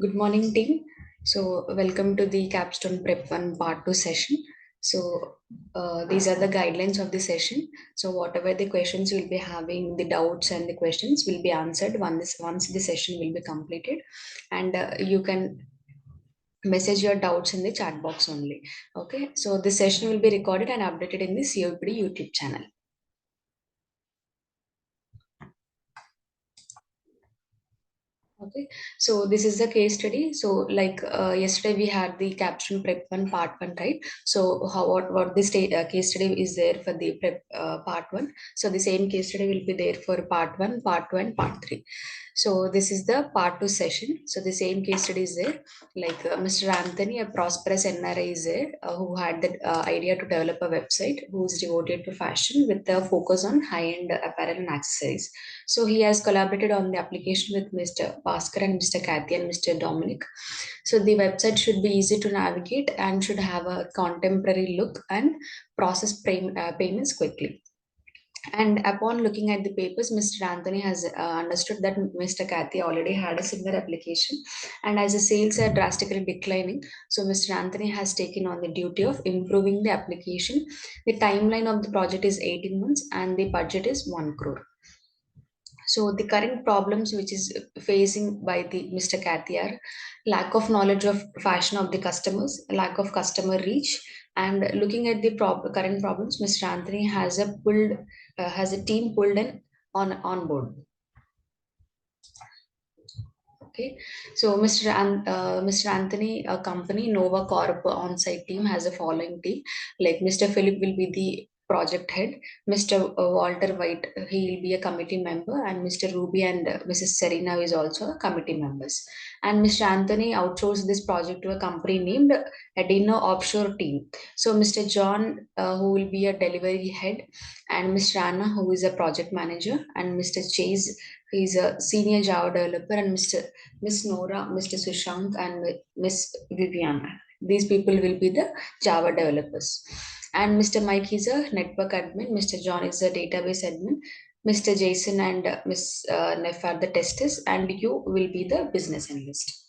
Good morning, team. So, welcome to the Capstone Prep 1 Part 2 session. So, these are the guidelines of the session. So, whatever the questions you'll be having, the doubts and the questions will be answered once the session will be completed. And you can message your doubts in the chat box only. Okay. So, this session will be recorded and updated in the COEPD YouTube channel. Okay, so this is the case study. So, like yesterday, we had the Capstone Prep 1 Part 1, right? So, what this case study is there for the Prep Part 1. So, the same case study will be there for Part 1, Part 2, and Part 3. So, this is the Part 2 session. So, the same case study is there. Like Mr. Anthony, a prosperous NRI is there who had the idea to develop a website who is devoted to fashion with a focus on high-end apparel and accessories. So he has collaborated on the application with Mr. Bhaskar and Mr. Kathy and Mr. Dominic. So the website should be easy to navigate and should have a contemporary look and process payments quickly. And upon looking at the papers, Mr. Anthony has understood that Mr. Kathy already had a similar application. And as the sales are drastically declining, so Mr. Anthony has taken on the duty of improving the application. The timeline of the project is 18 months and the budget is 1 crore. So the current problems which is facing by the Mr. Kathy are lack of knowledge of fashion of the customers, lack of customer reach, and looking at the current problems, Mr. Anthony has a team pulled in on board. Okay, so Mr. Anthony, a company Nova Corp on-site team has a following team. Like Mr. Philip will be the project head, Mr. Walter White he will be a committee member, and Mr. Ruby and Mrs. Serena is also a committee members. And Mr. Anthony outsourced this project to a company named Edina Offshore Team. So Mr. John, who will be a delivery head, and Mr. Anna, who is a project manager, and Mr. Chase, he is a senior Java developer, and Miss Nora, Mr. Sushank, and Miss Viviana. These people will be the Java developers. And Mr. Mike is a network admin. Mr. John is a database admin. Mr. Jason and Miss Neff are the testers, and you will be the business analyst.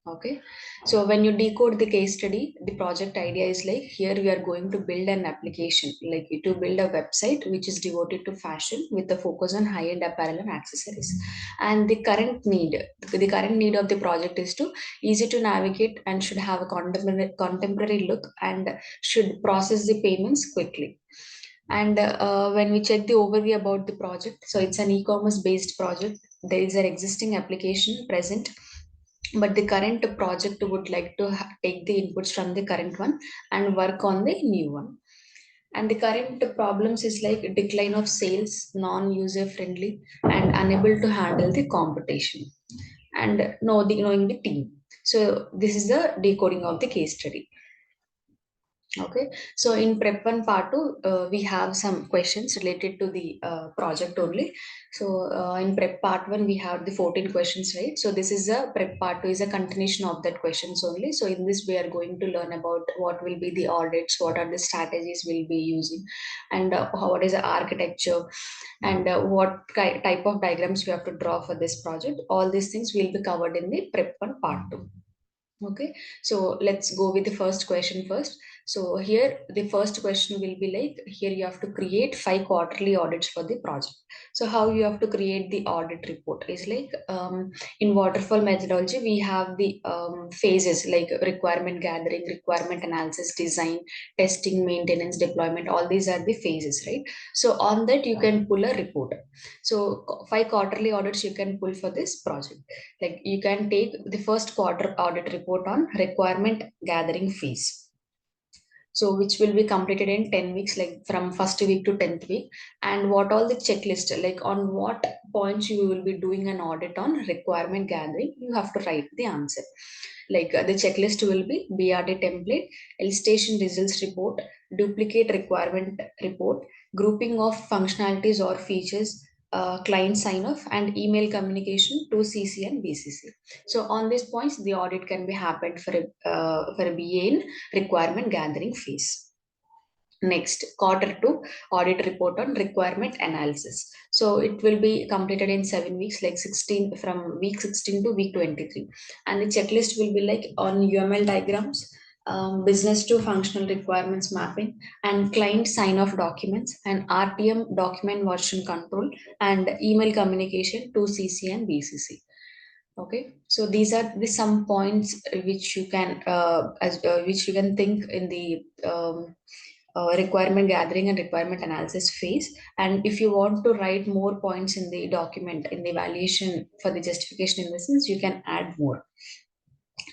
Okay, so when you decode the case study, the project idea is like here we are going to build an application, like to build a website which is devoted to fashion with the focus on high-end apparel and accessories. And the current need of the project is to easy to navigate and should have a contemporary look and should process the payments quickly. And when we check the overview about the project, so it's an e-commerce based project. There is an existing application present, but the current project would like to take the inputs from the current one and work on the new one. And the current problems is like decline of sales, non-user friendly, and unable to handle the competition, and knowing the team. So this is the decoding of the case study. Okay, so in prep 1 part 2, we have some questions related to the project only. So in prep part 1, we have the 14 questions, right? So this is a prep part 2 is a continuation of that questions only. So in this, we are going to learn about what will be the audits, what are the strategies we'll be using, and what is the architecture, and what type of diagrams we have to draw for this project. All these things will be covered in the prep 1 part 2. Okay, so let's go with the first question first. So here the first question will be like, here you have to create 5 quarterly audits for the project. So how you have to create the audit report is like in waterfall methodology, we have the phases like requirement gathering, requirement analysis, design, testing, maintenance, deployment. All these are the phases, right? So on that you can pull a report. So 5 quarterly audits you can pull for this project. Like you can take the first quarter audit report on requirement gathering phase, so which will be completed in 10 weeks, like from first week to 10th week. And what all the checklist, like on what points you will be doing an audit on requirement gathering, you have to write the answer. Like the checklist will be BRD template, Elicitation results report, duplicate requirement report, grouping of functionalities or features, client sign off, and email communication to CC and BCC. So on these points, the audit can be happened for a BA in requirement gathering phase. Next, quarter 2 audit report on requirement analysis. So it will be completed in 7 weeks, like 16 from week 16 to week 23. And the checklist will be like on UML diagrams, business to functional requirements mapping, and client sign off documents, and RTM document version control, and email communication to CC and BCC. Okay, so these are the some points which you can which you can think in the requirement gathering and requirement analysis phase. And if you want to write more points in the document in the evaluation for the justification in the sense, you can add more.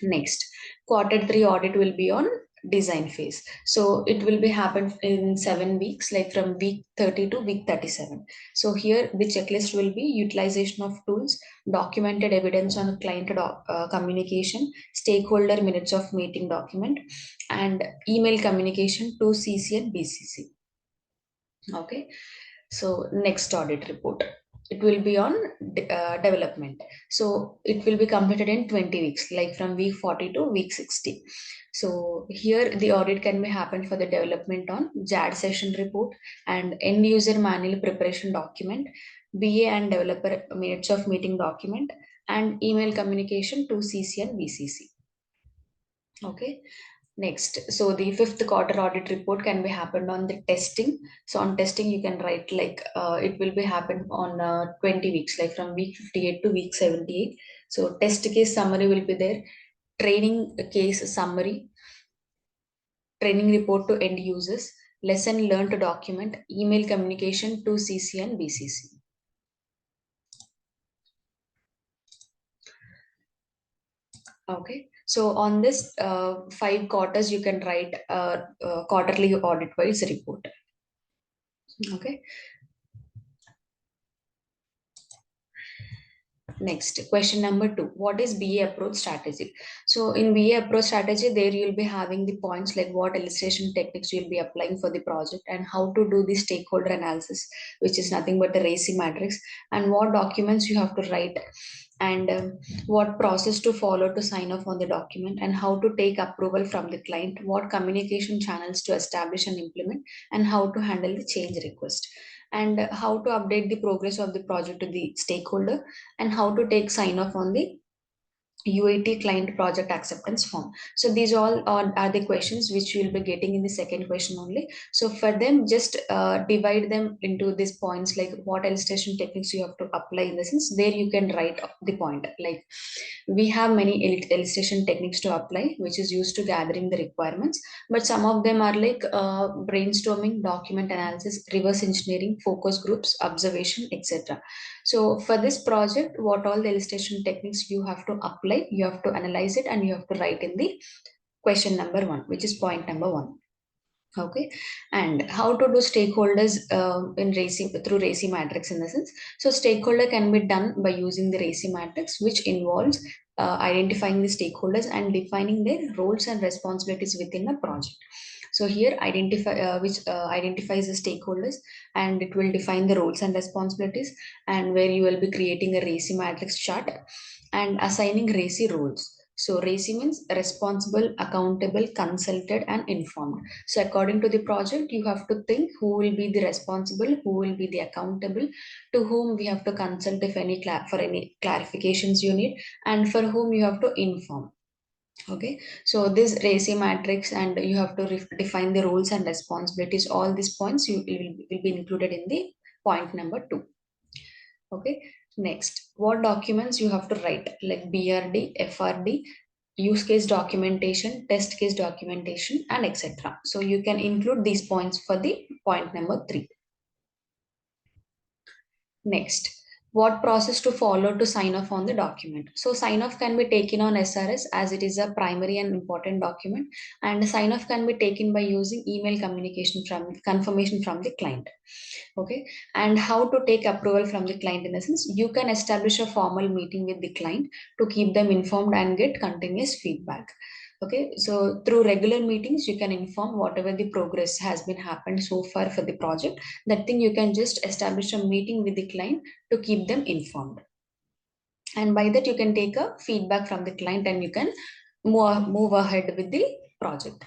Next, quarter 3 audit will be on design phase. So it will be happened in 7 weeks, like from week 30 to week 37. So here the checklist will be utilization of tools, documented evidence on client communication, stakeholder minutes of meeting document, and email communication to CC and BCC. Okay, so next audit report, it will be on development. So it will be completed in 20 weeks, like from week 40 to week 60. So here the audit can be happened for the development on JAD session report and end user manual preparation document, BA and developer minutes of meeting document, and email communication to CC and BCC. Okay. Next, so the fifth quarter audit report can be happened on the testing. So on testing, you can write like it will be happened on 20 weeks, like from week 58 to week 78. So test case summary will be there, training case summary, training report to end users, lesson learned to document, email communication to CC and BCC. Okay, so on this 5 quarters, you can write quarterly audit wise report. Okay. Next, question number 2. What is BA approach strategy? So in BA approach strategy, there you'll be having the points like what illustration techniques you'll be applying for the project, and how to do the stakeholder analysis, which is nothing but the RACI matrix, and what documents you have to write, and what process to follow to sign off on the document, and how to take approval from the client, what communication channels to establish and implement, and how to handle the change request, and how to update the progress of the project to the stakeholder, and how to take sign off on the UAT client project acceptance form. So these all are the questions which you will be getting in the second question only. So for them, just divide them into these points, like what illustration techniques you have to apply in the sense. There you can write the point. Like we have many illustration techniques to apply, which is used to gathering the requirements. But some of them are like brainstorming, document analysis, reverse engineering, focus groups, observation, etc. So for this project, what all the illustration techniques you have to apply, you have to analyze it, and you have to write in the question number 1, which is point number 1. Okay, and how to do stakeholders in RACI through RACI matrix in the sense. So stakeholder can be done by using the RACI matrix, which involves identifying the stakeholders and defining their roles and responsibilities within a project. So here identify which identifies the stakeholders, and it will define the roles and responsibilities, and where you will be creating a RACI matrix chart and assigning RACI roles. So RACI means responsible, accountable, consulted, and informed. So according to the project, you have to think who will be the responsible, who will be the accountable, to whom we have to consult if any for any clarifications you need, and for whom you have to inform. Okay, so this RACI matrix, and you have to define the roles and responsibilities. All these points will be included in the point number 2. Okay, next, what documents you have to write, like BRD, FRD, use case documentation, test case documentation, and etc. So you can include these points for the point number 3. Next, what process to follow to sign off on the document? So sign off can be taken on SRS as it is a primary and important document, and sign off can be taken by using email communication from confirmation from the client. Okay, and how to take approval from the client in the sense, you can establish a formal meeting with the client to keep them informed and get continuous feedback. Okay, so through regular meetings, you can inform whatever the progress has been happened so far for the project. That thing you can just establish a meeting with the client to keep them informed. And by that, you can take a feedback from the client, and you can move ahead with the project.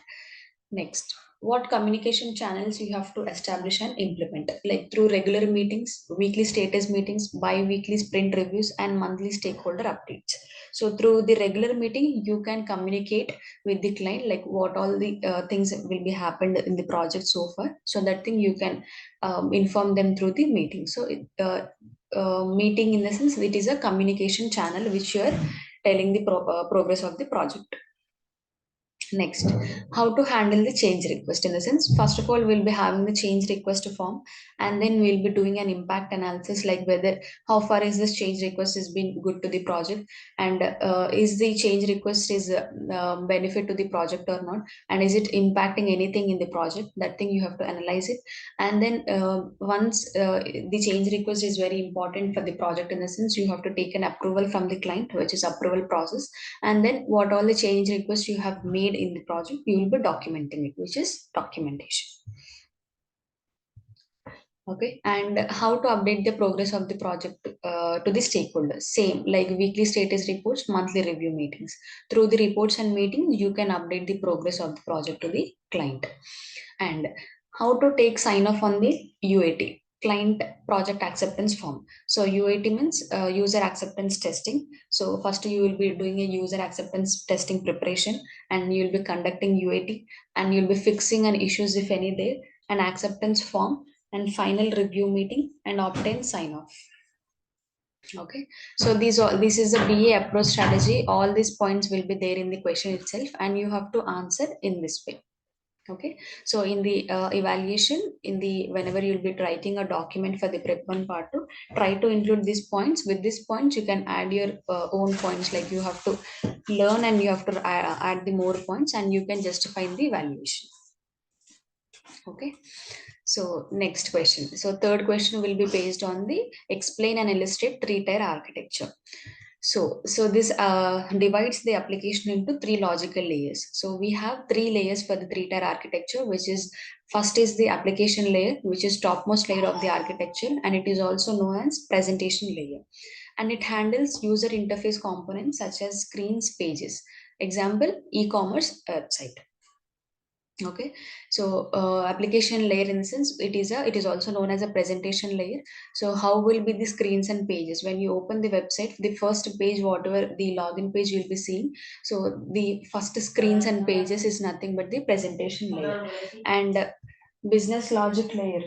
Next, what communication channels you have to establish and implement, like through regular meetings, weekly status meetings, bi-weekly sprint reviews, and monthly stakeholder updates. So through the regular meeting, you can communicate with the client like what all the things will be happened in the project so far. So that thing you can inform them through the meeting. So meeting in the sense it is a communication channel which you are telling the progress of the project. Next, how to handle the change request in the sense, first of all, we'll be having the change request form, and then we'll be doing an impact analysis like whether how far is this change request has been good to the project, and is the change request is benefit to the project or not, and is it impacting anything in the project. That thing you have to analyze it, and then once the change request is very important for the project in the sense, you have to take an approval from the client, which is approval process, and then what all the change requests you have made in the project you will be documenting it, which is documentation. Okay, and how to update the progress of the project to the stakeholders, same like weekly status reports, monthly review meetings. Through the reports and meetings you can update the progress of the project to the client. And how to take sign off on the UAT, client project acceptance form. So UAT means user acceptance testing. So first you will be doing a user acceptance testing preparation, and you will be conducting UAT, and you'll be fixing an issues if any there, an acceptance form, and final review meeting, and obtain sign off. Okay, so this is a BA approach strategy. All these points will be there in the question itself, and you have to answer in this way. Okay, so in the evaluation, in the whenever you'll be writing a document for the prep 1 part 2, try to include these points. With these points you can add your own points, like you have to learn and you have to add the more points, and you can justify the evaluation. Okay, so next question. So third question will be based on the explain and illustrate three-tier architecture. So this divides the application into three logical layers. So we have three layers for the three-tier architecture, which is first is the application layer, which is topmost layer of the architecture, and it is also known as presentation layer. And it handles user interface components such as screens, pages. Example, e-commerce website. Okay, so application layer in the sense it is also known as a presentation layer. So how will be the screens and pages when you open the website, the first page, whatever the login page you'll be seeing, so the first screens and pages is nothing but the presentation layer. And business logic layer,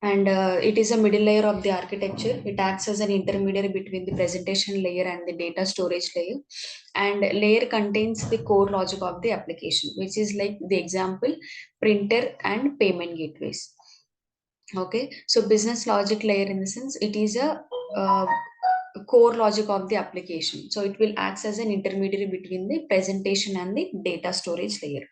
and it is a middle layer of the architecture. It acts as an intermediary between the presentation layer and the data storage layer. And layer contains the core logic of the application, which is like the example, printer and payment gateways. Okay, so business logic layer in the sense it is a uh, core logic of the application, so it will act as an intermediary between the presentation and the data storage layer.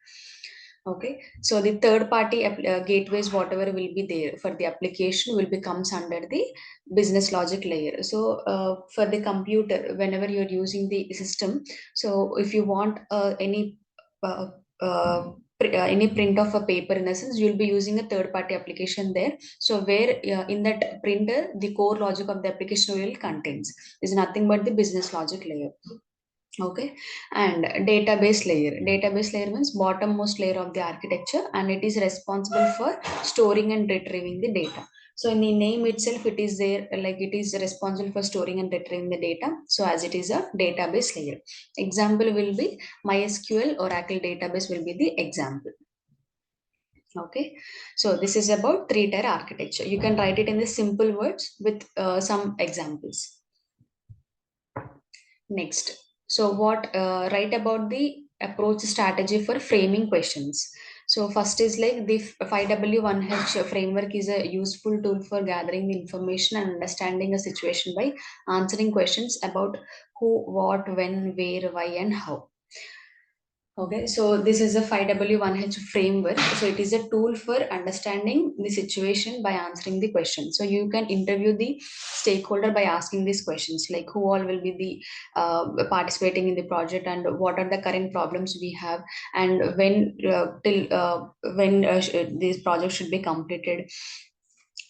Okay, so the third party gateways, whatever will be there for the application, will becomes under the business logic layer. So for the computer, whenever you're using the system, so if you want uh, any print of a paper in essence, you'll be using a third party application there. So where in that printer, the core logic of the application will contains is nothing but the business logic layer. Okay, and database layer means bottommost layer of the architecture, and it is responsible for storing and retrieving the data. So in the name itself it is there, like it is responsible for storing and retrieving the data, so as it is a database layer. Example will be MySQL, Oracle database will be the example. Okay, so this is about three-tier architecture. You can write it in the simple words with some examples. Next, so what write about the approach strategy for framing questions. So first is like the 5W1H framework is a useful tool for gathering the information and understanding a situation by answering questions about who, what, when, where, why, and how. Okay, so this is a 5W1H framework. So it is a tool for understanding the situation by answering the question. So you can interview the stakeholder by asking these questions, like who all will be the participating in the project, and what are the current problems we have, and when this project should be completed,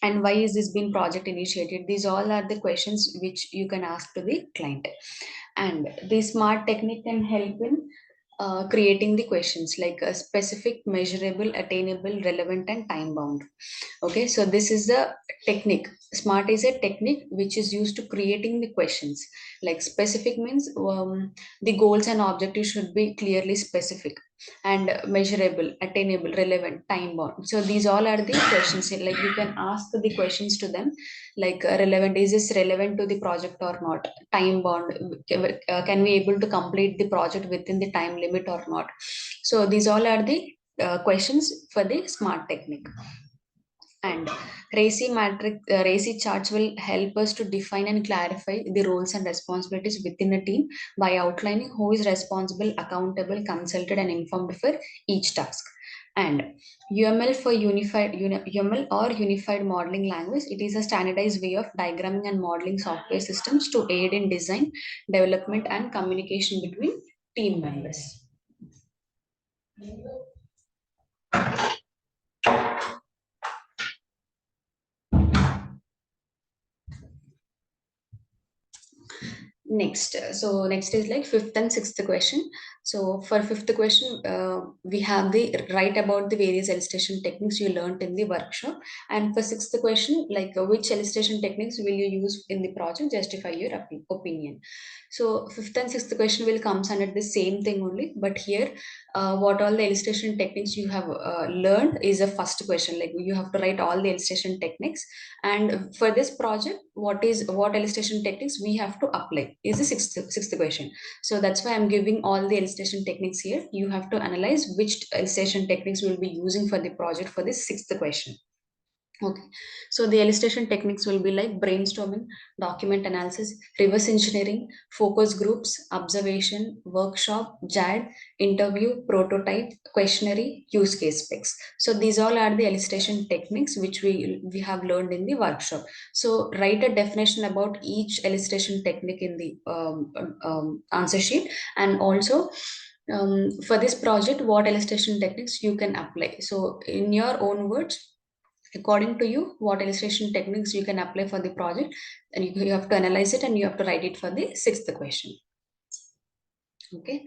and why is this being project initiated. These all are the questions which you can ask to the client. And the smart technique can help in creating the questions like a specific, measurable, attainable, relevant, and time bound. Okay, so this is the technique. Smart is a technique which is used to creating the questions. Like specific means the goals and objectives should be clearly specific, and measurable, attainable, relevant, time bound. So these all are the questions. Like you can ask the questions to them, like relevant, is this relevant to the project or not? Time bound, can we able to complete the project within the time limit or not? So these all are the questions for the smart technique. And RACI charts will help us to define and clarify the roles and responsibilities within a team by outlining who is responsible, accountable, consulted, and informed for each task. And UML for UML or Unified Modeling Language, it is a standardized way of diagramming and modeling software systems to aid in design, development, and communication between team members. Next is like fifth and sixth question. So for fifth question, we have the write about the various illustration techniques you learned in the workshop. And for sixth question, like which illustration techniques will you use in the project? Justify your opinion. So fifth and sixth question will comes under the same thing only, but here, what all the illustration techniques you have learned is a first question. Like you have to write all the illustration techniques, and for this project, what illustration techniques we have to apply is the sixth question. So that's why I'm giving all the illustration techniques here. You have to analyze which illustration techniques we'll be using for the project for this sixth question. Okay, so the illustration techniques will be like brainstorming, document analysis, reverse engineering, focus groups, observation, workshop, JAD, interview, prototype, questionnaire, use case specs. So these all are the illustration techniques which we have learned in the workshop. So write a definition about each illustration technique in the answer sheet, and also for this project, what illustration techniques you can apply. So in your own words, according to you, what illustration techniques you can apply for the project, and you have to analyze it and you have to write it for the sixth question. Okay,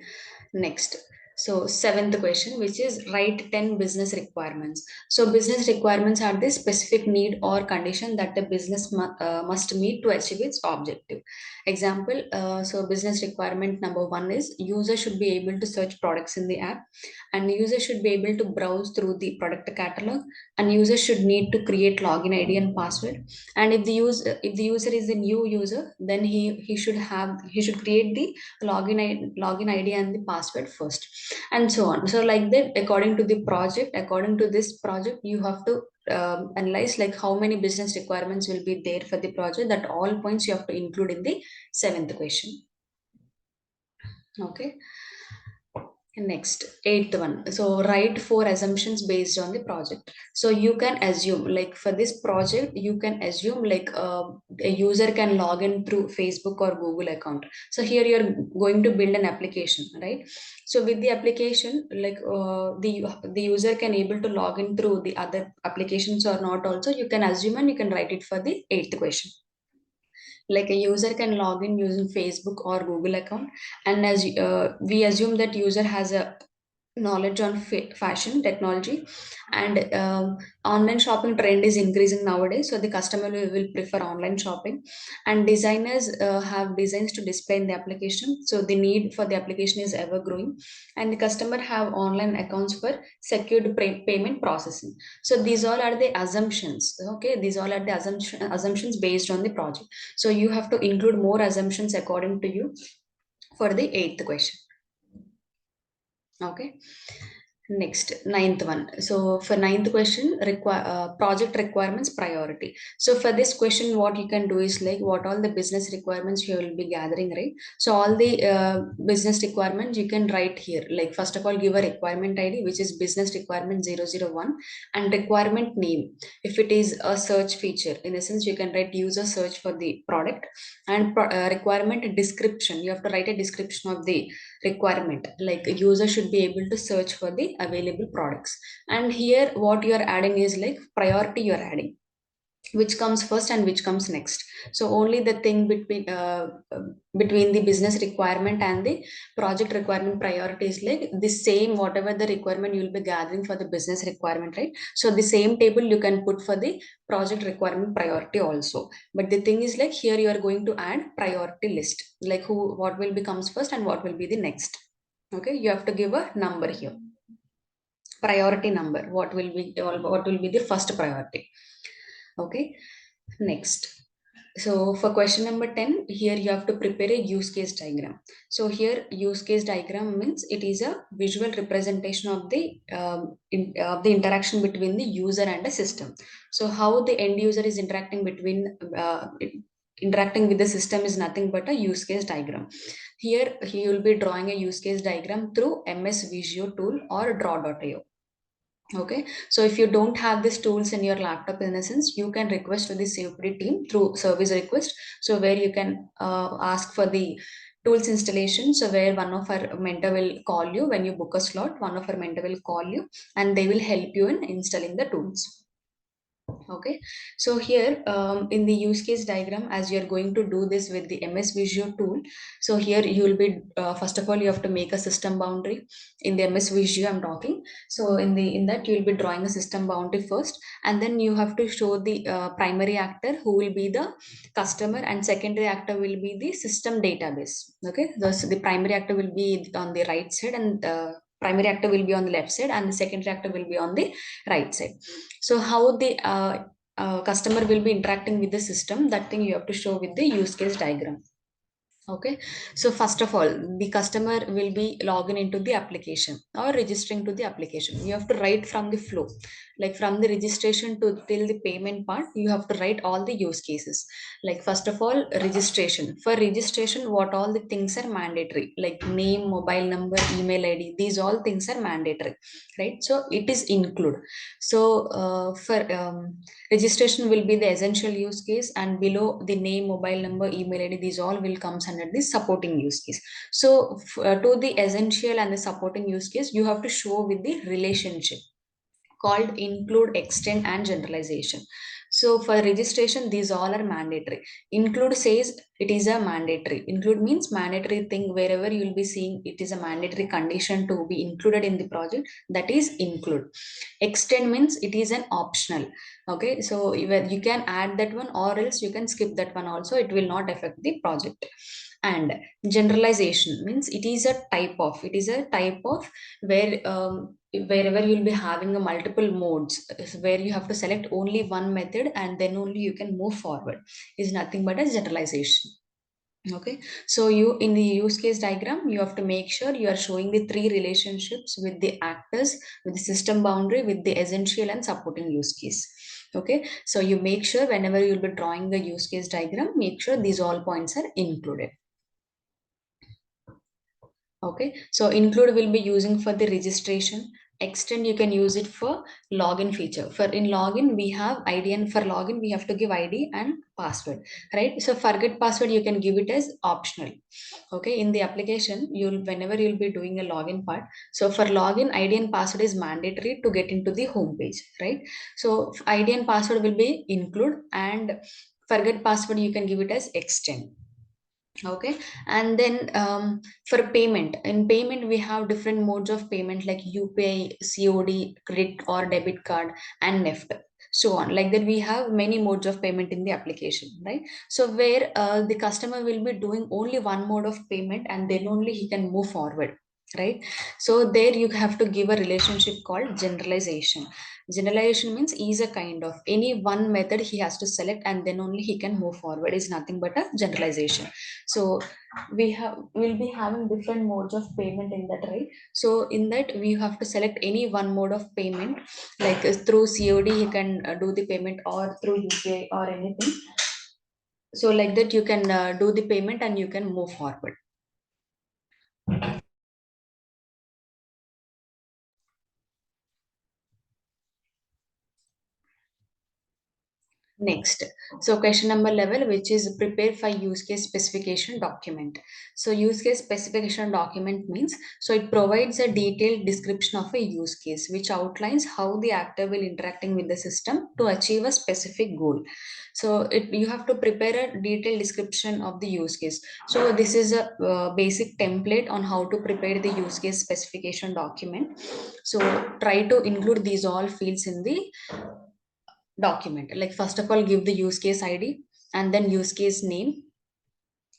next. So seventh question, which is write 10 business requirements. So business requirements are the specific need or condition that the business must meet to achieve its objective. Example, so business requirement number one is user should be able to search products in the app, and user should be able to browse through the product catalog, and user should need to create login ID and password. And if the user is a new user, then he should create the login ID and the password first, and so on. So like that, according to this project, you have to analyze like how many business requirements will be there for the project. That all points you have to include in the seventh question. Okay. Next, eighth one. So write four assumptions based on the project. So you can assume, like for this project, you can assume like a user can log in through Facebook or Google account. So here you're going to build an application, right? So with the application, like the user can able to log in through the other applications or not. Also, you can assume and you can write it for the eighth question. Like a user can log in using Facebook or Google account, and as we assume that user has a knowledge on fashion technology, and online shopping trend is increasing nowadays, so the customer will prefer online shopping, and designers have designs to display in the application, so the need for the application is ever growing, and the customer have online accounts for secured payment processing. So these all are the assumptions. Okay, these all are the assumptions based on the project. So you have to include more assumptions according to you for the eighth question. Okay. Next, ninth one. So for ninth question, project requirements priority. So for this question, what you can do is like what all the business requirements you will be gathering, right? So all the business requirements you can write here. Like first of all, give a requirement ID, which is business requirement 001, and requirement name. If it is a search feature, in essence, you can write user search for the product, and requirement description. You have to write a description of the requirement, like a user should be able to search for the available products. And here what you are adding is like priority you are adding. which comes first and which comes next. So only the thing between the business requirement and the project requirement priority is like the same, whatever the requirement you will be gathering for the business requirement, right? So the same table you can put for the project requirement priority also, but the thing is like here you are going to add priority list, like who, what will be comes first and what will be the next. Okay, you have to give a number here, priority number, what will be the first priority. Okay, next. So for question number 10, here you have to prepare a use case diagram. So here use case diagram means it is a visual representation of the interaction between the user and the system. So how the end user is interacting with the system is nothing but a use case diagram. Here he will be drawing a use case diagram through MS Visio tool or draw.io. Okay, so if you don't have these tools in your laptop, in essence, you can request to the COPD team through service request. So where you can ask for the tools installation. So where one of our mentor will call you when you book a slot, one of our mentor will call you and they will help you in installing the tools. Okay, so here in the use case diagram, as you're going to do this with the MS Visio tool, so here you will be first of all you have to make a system boundary in the MS Visio. I'm talking. So in that you will be drawing a system boundary first, and then you have to show the primary actor who will be the customer, and secondary actor will be the system database. Okay, the primary actor will be on the right side, and primary actor will be on the left side, and the secondary actor will be on the right side. So how the customer will be interacting with the system, that thing you have to show with the use case diagram. Okay, so first of all, the customer will be logging into the application or registering to the application. You have to write from the flow, like from the registration to till the payment part. You have to write all the use cases. Like first of all, registration. For registration, what all the things are mandatory, like name, mobile number, email ID. These all things are mandatory, right? So it is include. So for registration will be the essential use case, and below the name, mobile number, email ID, these all will comes under the supporting use case. So to the essential and the supporting use case, you have to show with the relationship called include, extend, and generalization. So for registration, these all are mandatory. Include says it is a mandatory. Include means mandatory thing, wherever you will be seeing it is a mandatory condition to be included in the project, that is include. Extend means it is an optional. Okay, so you can add that one or else you can skip that one also, it will not affect the project. And generalization means it is a type of where wherever you'll be having a multiple modes, where you have to select only one method and then only you can move forward, is nothing but a generalization. Okay, so you in the use case diagram, you have to make sure you are showing the three relationships with the actors, with the system boundary, with the essential and supporting use case. Okay, so you make sure whenever you'll be drawing the use case diagram, make sure these all points are included. Okay, so include will be using for the registration. Extend you can use it for login feature. For in login we have ID, and for login we have to give ID and password, right? So forget password you can give it as optional. Okay, in the application you'll whenever you'll be doing a login part. So for login, ID and password is mandatory to get into the home page, right? So ID and password will be include, and forget password you can give it as extend. Okay, and then for payment, in payment we have different modes of payment like UPI, COD, credit or debit card, and NEFT, so on. Like that, we have many modes of payment in the application, right? So where the customer will be doing only one mode of payment and then only he can move forward, right? So there you have to give a relationship called generalization. Generalization means is a kind of any one method he has to select and then only he can move forward, is nothing but a generalization. So we'll be having different modes of payment in that, right? So in that we have to select any one mode of payment, like through COD he can do the payment, or through UPI or anything. So like that you can do the payment and you can move forward. Next, so question number 11, which is prepare for use case specification document. So use case specification document means, so it provides a detailed description of a use case which outlines how the actor will interacting with the system to achieve a specific goal. So you have to prepare a detailed description of the use case. So this is a basic template on how to prepare the use case specification document. So try to include these all fields in the document. Like first of all, give the use case ID and then use case name,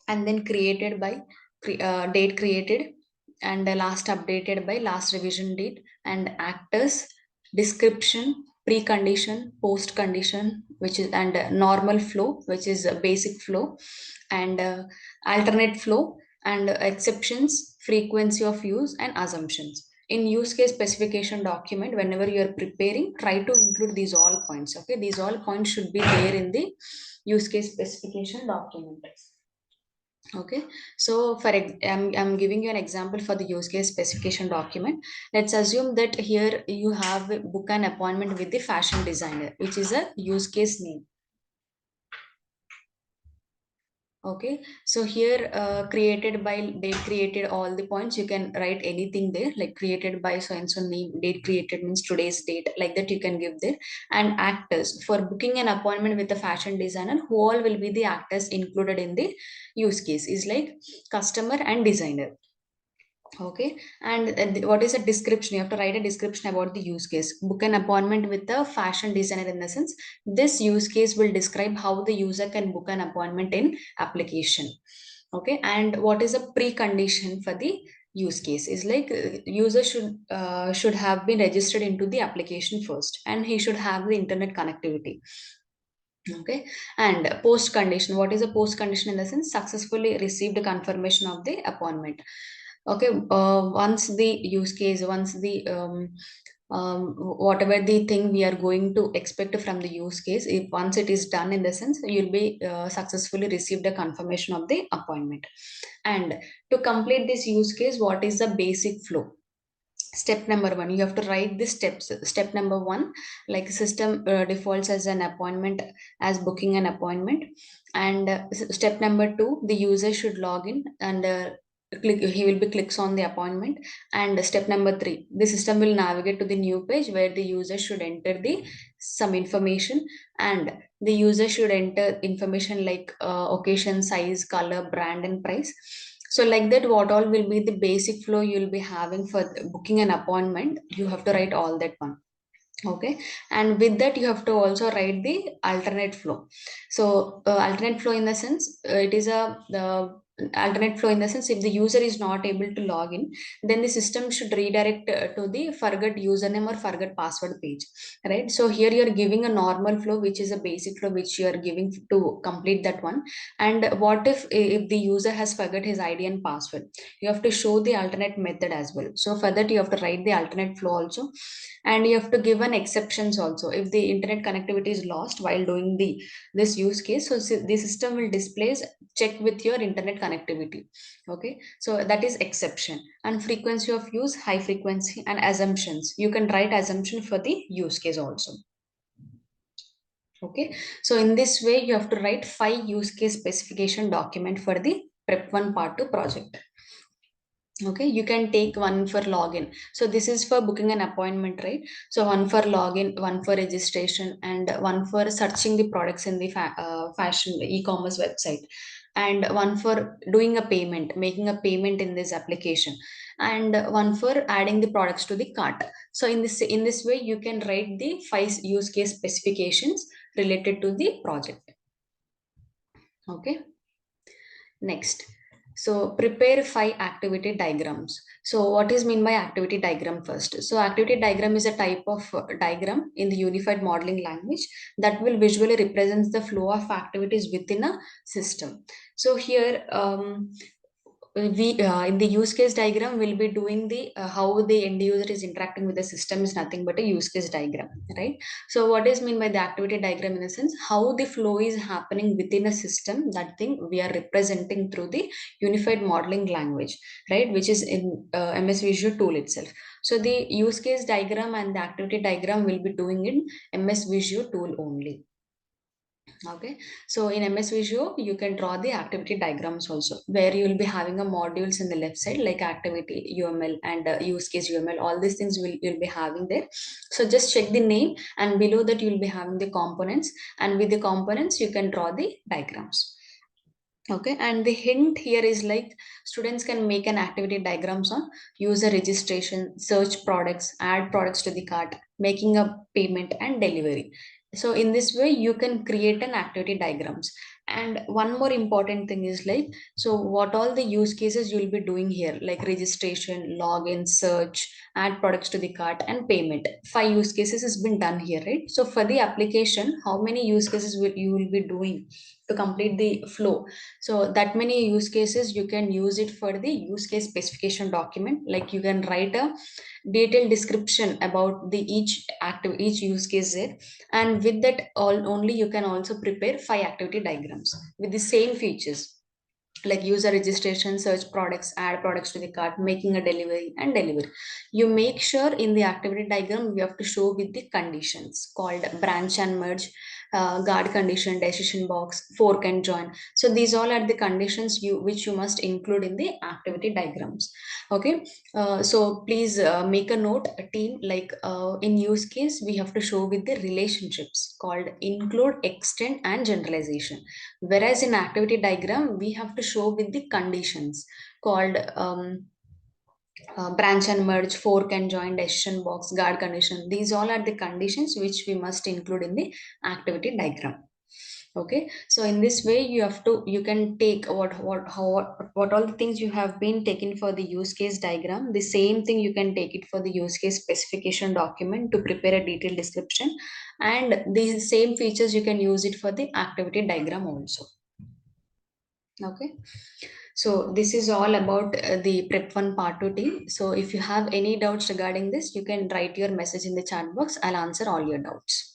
and then created by date created, and last updated by last revision date, and actors, description, precondition, post condition, which is, and normal flow, which is a basic flow, and alternate flow, and exceptions, frequency of use, and assumptions. In use case specification document, whenever you are preparing, try to include these all points. Okay, these all points should be there in the use case specification document. Okay, so I'm giving you an example for the use case specification document. Let's assume that here you have book an appointment with the fashion designer, which is a use case name. Okay, so here created by, date created, all the points you can write anything there, like created by so and so name, date created means today's date, like that you can give there. And actors for booking an appointment with a fashion designer, who all will be the actors included in the use case is like customer and designer. Okay, and what is a description? You have to write a description about the use case. Book an appointment with a fashion designer, in the sense this use case will describe how the user can book an appointment in application. Okay, and what is a precondition for the use case is like user should have been registered into the application first, and he should have the internet connectivity. Okay, and post condition, what is a post condition? In the sense successfully received a confirmation of the appointment. Okay, once the use case, once the whatever the thing we are going to expect from the use case, if once it is done, in the sense you'll be successfully received a confirmation of the appointment. And to complete this use case, what is the basic flow? Step number one, you have to write the steps. Step number one, like system defaults as an appointment, as booking an appointment. And step number two, the user should log in and he will be clicks on the appointment. And step number three, the system will navigate to the new page where the user should enter the some information, and the user should enter information like occasion, size, color, brand, and price. So like that, what all will be the basic flow you'll be having for booking an appointment? You have to write all that one. Okay, and with that you have to also write the alternate flow. So alternate flow in the sense it is a the alternate flow in the sense, if the user is not able to log in, then the system should redirect to the forget username or forget password page, right? So here you are giving a normal flow, which is a basic flow which you are giving to complete that one. And what if the user has forgot his ID and password? You have to show the alternate method as well. So for that you have to write the alternate flow also. And you have to give an exceptions also. If the internet connectivity is lost while doing the this use case, so the system will displays check with your internet connectivity. Okay, so that is exception. And frequency of use, high frequency, and assumptions, you can write assumption for the use case also. Okay, so in this way you have to write 5 use case specification document for the prep 1 part 2 project. Okay, you can take one for login. So this is for booking an appointment, right? So one for login, one for registration, and one for searching the products in the fashion e-commerce website, and one for doing a payment, making a payment in this application, and one for adding the products to the cart. So in this way you can write the 5 use case specifications related to the project. Okay, next, so prepare 5 activity diagrams. So what is mean by activity diagram first? So activity diagram is a type of diagram in the unified modeling language that will visually represents the flow of activities within a system. So here we in the use case diagram we'll be doing the how the end user is interacting with the system is nothing but a use case diagram, right? So what is mean by the activity diagram? In a sense, how the flow is happening within a system, that thing we are representing through the unified modeling language, right, which is in MS Visio tool itself. So the use case diagram and the activity diagram will be doing in MS Visio tool only. Okay, so in MS Visio, you can draw the activity diagrams also, where you will be having a modules in the left side like activity UML and use case UML. All these things you'll be having there. So just check the name, and below that you will be having the components, and with the components you can draw the diagrams. Okay, and the hint here is like students can make an activity diagrams on user registration, search products, add products to the cart, making a payment and delivery. So in this way you can create an activity diagrams. And one more important thing is like, so what all the use cases you'll be doing here, like registration, login, search, add products to the cart and payment. 5 use cases has been done here, right? So for the application, how many use cases will you will be doing to complete the flow? So that many use cases you can use it for the use case specification document. Like you can write a detailed description about the each use case there, and with that all only you can also prepare 5 activity diagrams with the same features, like user registration, search products, add products to the cart, making a delivery and delivery. You make sure in the activity diagram we have to show with the conditions called branch and merge, guard condition, decision box, fork and join. So these all are the conditions you which you must include in the activity diagrams. Okay, so please make a note, a team, like in use case we have to show with the relationships called include, extend and generalization. Whereas in activity diagram, we have to show with the conditions called branch and merge, fork and join, decision box, guard condition. These all are the conditions which we must include in the activity diagram. Okay, so in this way you can take what all the things you have been taken for the use case diagram, the same thing you can take it for the use case specification document to prepare a detailed description, and these same features you can use it for the activity diagram also. Okay, so this is all about the prep 1 part 2 team. So if you have any doubts regarding this, you can write your message in the chat box. I'll answer all your doubts.